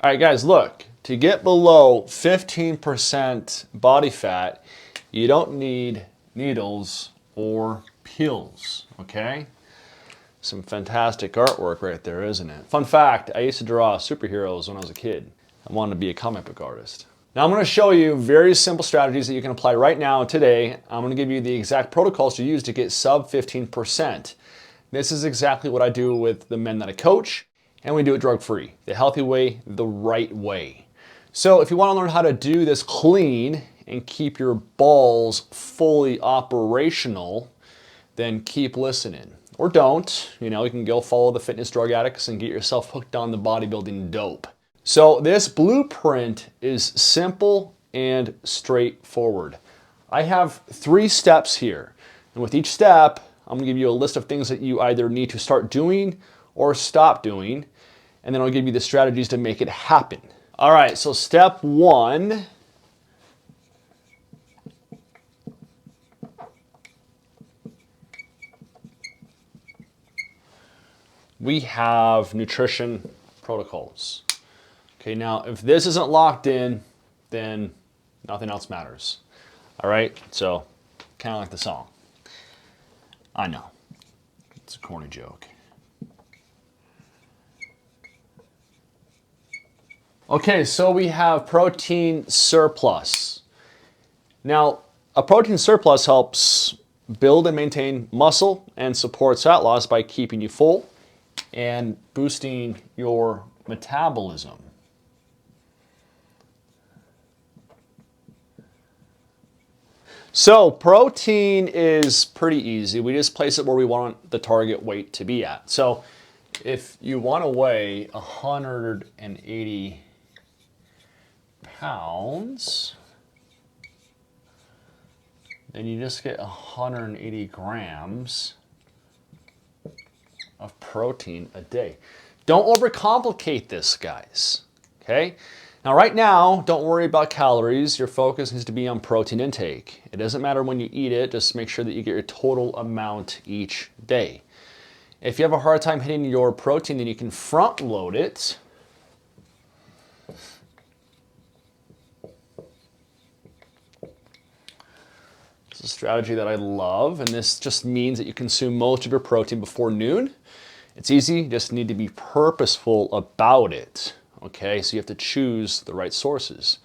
All right, guys, look, to get below 15% body fat, you don't need needles or pills, okay? Some fantastic artwork right there, isn't it? Fun fact, I used to draw superheroes when I was a kid. I wanted to be a comic book artist. Now I'm going to show you very simple strategies that you can apply right now today. I'm going to give you the exact protocols to use to get sub 15%. This is exactly what I do with the men that I coach, and we do it drug-free, the healthy way, the right way. So if you want to learn how to do this clean and keep your balls fully operational, then keep listening. Or don't, you can go follow the fitness drug addicts and get yourself hooked on the bodybuilding dope. So this blueprint is simple and straightforward. I have 3 steps here, and with each step, I'm gonna give you a list of things that you either need to start doing or stop doing, and then I'll give you the strategies to make it happen. All right, so step 1, we have nutrition protocols. Okay, now if this isn't locked in, then nothing else matters. All right, so kind of like the song. I know, it's a corny joke. Okay, so we have protein surplus. Now, a protein surplus helps build and maintain muscle and supports fat loss by keeping you full and boosting your metabolism. So protein is pretty easy. We just place it where we want the target weight to be at. So if you want to weigh 180 pounds, then you just get 180 grams of protein a day. Don't overcomplicate this, guys, okay? Now, right now, don't worry about calories. Your focus needs to be on protein intake. It doesn't matter when you eat it, just make sure that you get your total amount each day. If you have a hard time hitting your protein, then you can front load it. It's a strategy that I love, and this just means that you consume most of your protein before noon. It's easy, you just need to be purposeful about it. Okay, so you have to choose the right sources.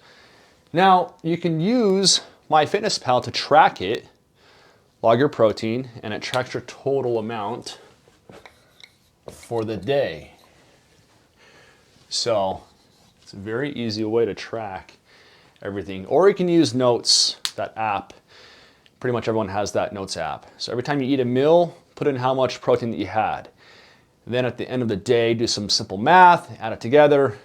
Now, you can use MyFitnessPal to track it, log your protein, and it tracks your total amount for the day. So, it's a very easy way to track everything. Or you can use Notes, that app. Pretty much everyone has that Notes app. So every time you eat a meal, put in how much protein that you had. Then at the end of the day, do some simple math, add it together.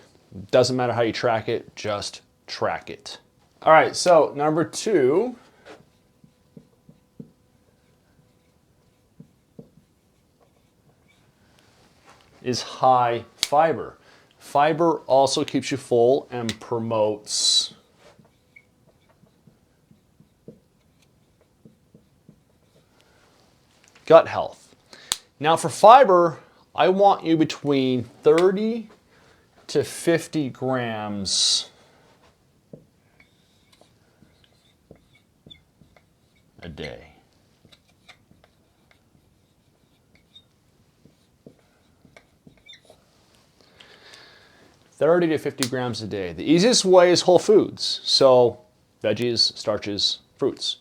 Doesn't matter how you track it, just track it. All right, so number 2. Is high fiber. Fiber also keeps you full and promotes gut health. Now for fiber, I want you between 30 to 50 grams a day. $30 to 50 grams a day. The easiest way is whole foods. So veggies, starches, fruits.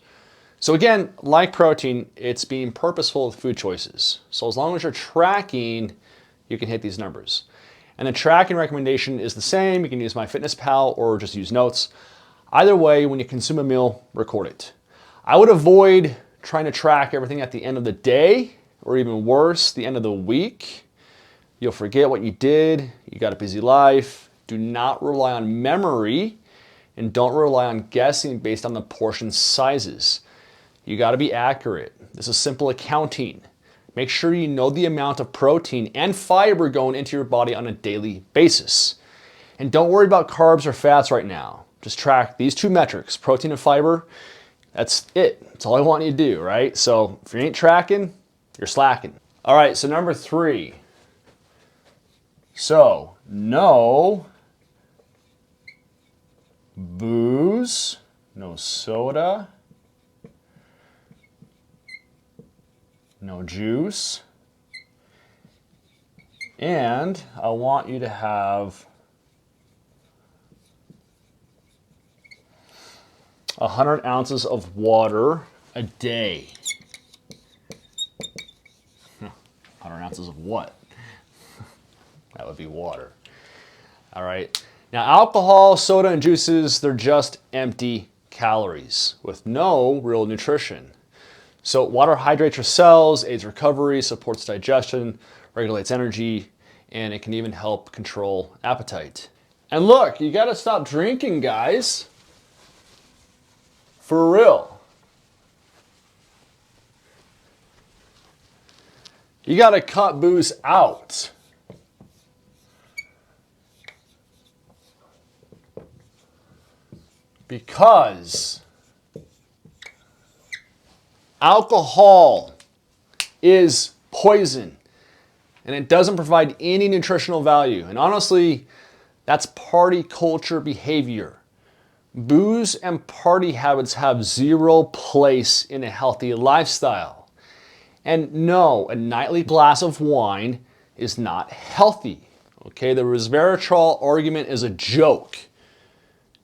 So again, like protein, it's being purposeful with food choices. So as long as you're tracking, you can hit these numbers. And the tracking recommendation is the same. You can use MyFitnessPal or just use Notes. Either way, when you consume a meal, record it. I would avoid trying to track everything at the end of the day, or even worse, the end of the week. You'll forget what you did. You got a busy life. Do not rely on memory, and don't rely on guessing based on the portion sizes. You got to be accurate. This is simple accounting. Make sure you know the amount of protein and fiber going into your body on a daily basis. And don't worry about carbs or fats right now. Just track these 2 metrics, protein and fiber. That's it. That's all I want you to do, right? So if you ain't tracking, you're slacking. All right, so number 3. So know booze, no soda, no juice, and I want you to have 100 ounces of water a day. 100 ounces of what? That would be water. All right. Now, alcohol, soda, and juices, they're just empty calories with no real nutrition. So water hydrates your cells, aids recovery, supports digestion, regulates energy, and it can even help control appetite. And look, you gotta stop drinking, guys. For real. You gotta cut booze out. Because alcohol is poison and it doesn't provide any nutritional value. And honestly, that's party culture behavior. Booze and party habits have zero place in a healthy lifestyle. And no, a nightly glass of wine is not healthy. Okay, the resveratrol argument is a joke.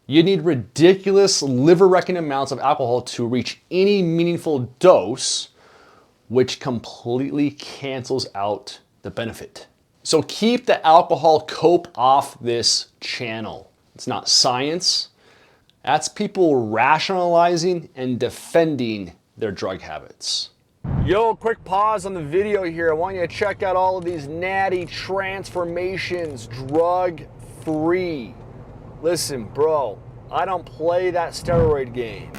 You need ridiculous liver-wrecking amounts of alcohol to reach any meaningful dose, which completely cancels out the benefit. So keep the alcohol cope off this channel. It's not science. That's people rationalizing and defending their drug habits. Yo, quick pause on the video here. I want you to check out all of these natty transformations, drug-free. Listen, bro, I don't play that steroid game.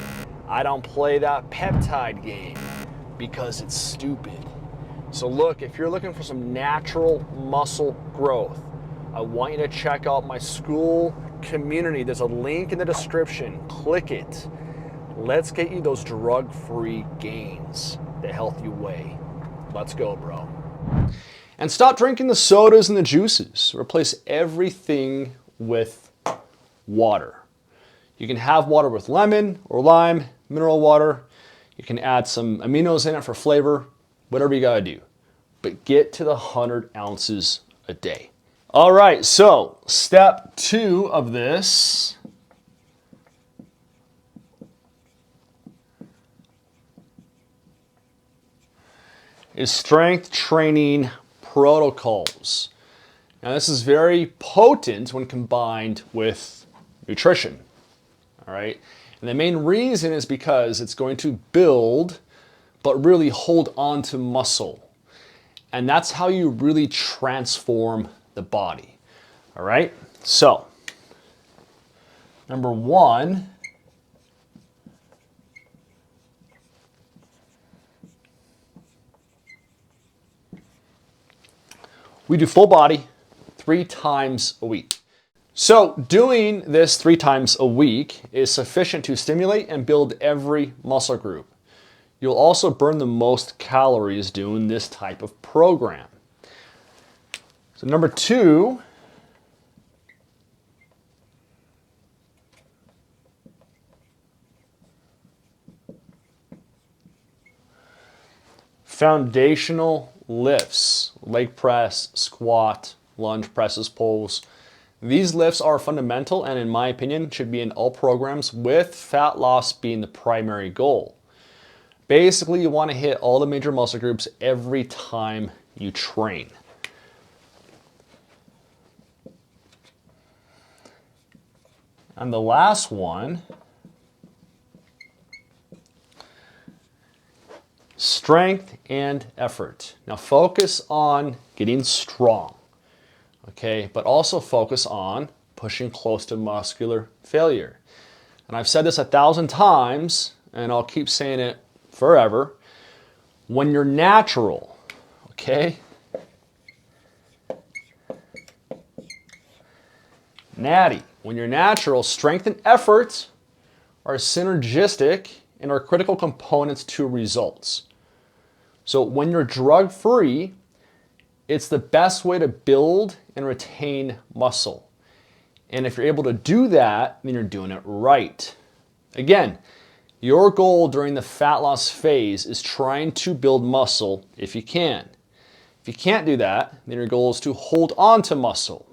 I don't play that peptide game because it's stupid. So look, if you're looking for some natural muscle growth, I want you to check out my school community. There's a link in the description. Click it. Let's get you those drug-free gains the healthy way. Let's go, bro. And stop drinking the sodas and the juices. Replace everything with water. You can have water with lemon or lime, mineral water. You can add some aminos in it for flavor, whatever you gotta do. But get to the 100 ounces a day. All right, so step 2 of this is strength training protocols. Now this is very potent when combined with nutrition, all right? And the main reason is because it's going to build, but really hold on to muscle. And that's how you really transform the body, all right? So, number 1, we do full body 3 times a week. So doing this 3 times a week is sufficient to stimulate and build every muscle group. You'll also burn the most calories doing this type of program. So number 2, foundational lifts, leg press, squat, lunge presses, pulls. These lifts are fundamental and in my opinion should be in all programs with fat loss being the primary goal. Basically, you want to hit all the major muscle groups every time you train. And the last one, strength and effort. Now focus on getting strong, okay? But also focus on pushing close to muscular failure. And I've said this 1,000 times, and I'll keep saying it forever. When you're natural, okay? Natty, when you're natural, strength and effort are synergistic and are critical components to results. So when you're drug-free, it's the best way to build and retain muscle. And if you're able to do that, then you're doing it right. Again, your goal during the fat loss phase is trying to build muscle if you can. If you can't do that, then your goal is to hold on to muscle.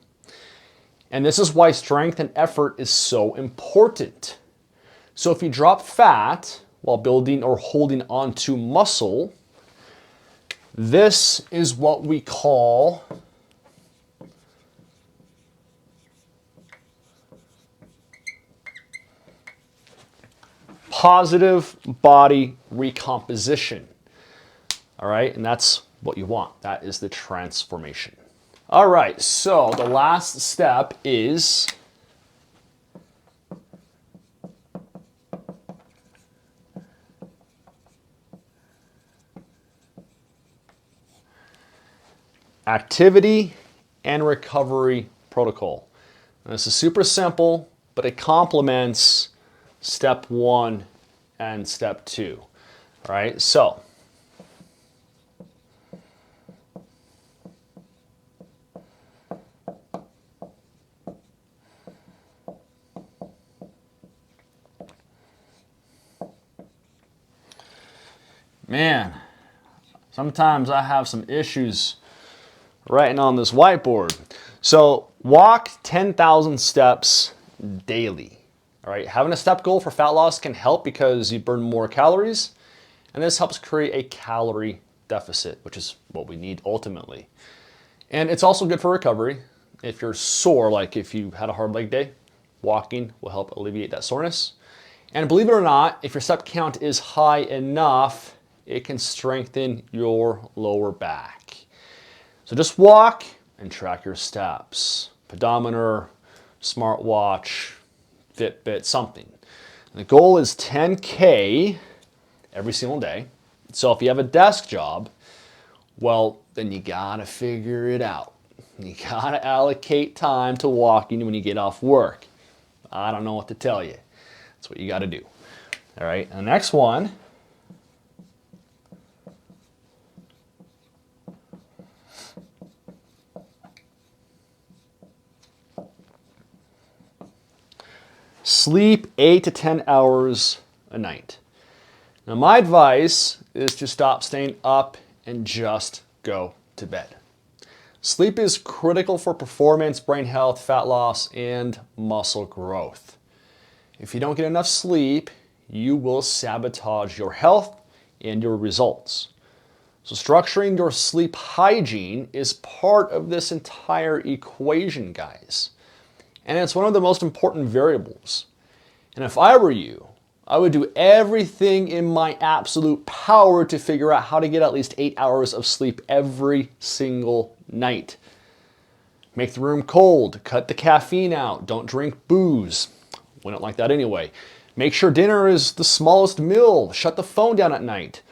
And this is why strength and effort is so important. So if you drop fat while building or holding on to muscle, this is what we call positive body recomposition. All right, and that's what you want. That is the transformation. All right, so the last step is activity and recovery protocol. And this is super simple, but it complements step 1 and step 2. All right, so man, sometimes I have some issues writing on this whiteboard. So walk 10,000 steps daily. All right, having a step goal for fat loss can help because you burn more calories, and this helps create a calorie deficit, which is what we need ultimately. And it's also good for recovery. If you're sore, like if you had a hard leg day, walking will help alleviate that soreness. And believe it or not, if your step count is high enough, it can strengthen your lower back. So just walk and track your steps. Pedometer, smartwatch, Fitbit, something. And the goal is 10K every single day. So if you have a desk job, well, then you gotta figure it out. You gotta allocate time to walking when you get off work. I don't know what to tell you. That's what you gotta do. All right, and the next one sleep 8 to 10 hours a night. Now my advice is to stop staying up and just go to bed. Sleep is critical for performance, brain health, fat loss, and muscle growth. If you don't get enough sleep, you will sabotage your health and your results. So structuring your sleep hygiene is part of this entire equation, guys. And it's one of the most important variables. And if I were you, I would do everything in my absolute power to figure out how to get at least 8 hours of sleep every single night. Make the room cold, cut the caffeine out, don't drink booze. We don't like that anyway. Make sure dinner is the smallest meal, shut the phone down at night.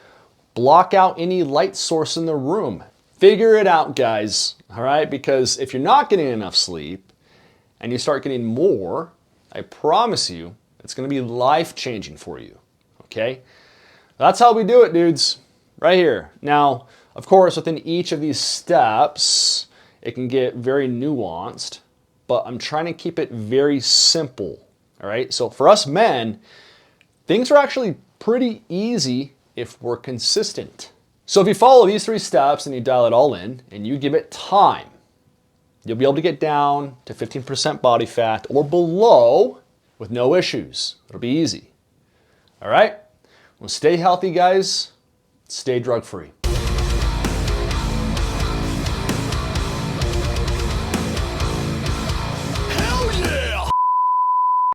Block out any light source in the room. Figure it out, guys, all right? Because if you're not getting enough sleep and you start getting more, I promise you, it's gonna be life-changing for you, okay? That's how we do it, dudes, right here. Now, of course, within each of these steps, it can get very nuanced, but I'm trying to keep it very simple, all right? So for us men, things are actually pretty easy if we're consistent. So if you follow these 3 steps and you dial it all in and you give it time, you'll be able to get down to 15% body fat or below with no issues. It'll be easy. All right? Well, stay healthy, guys. Stay drug-free.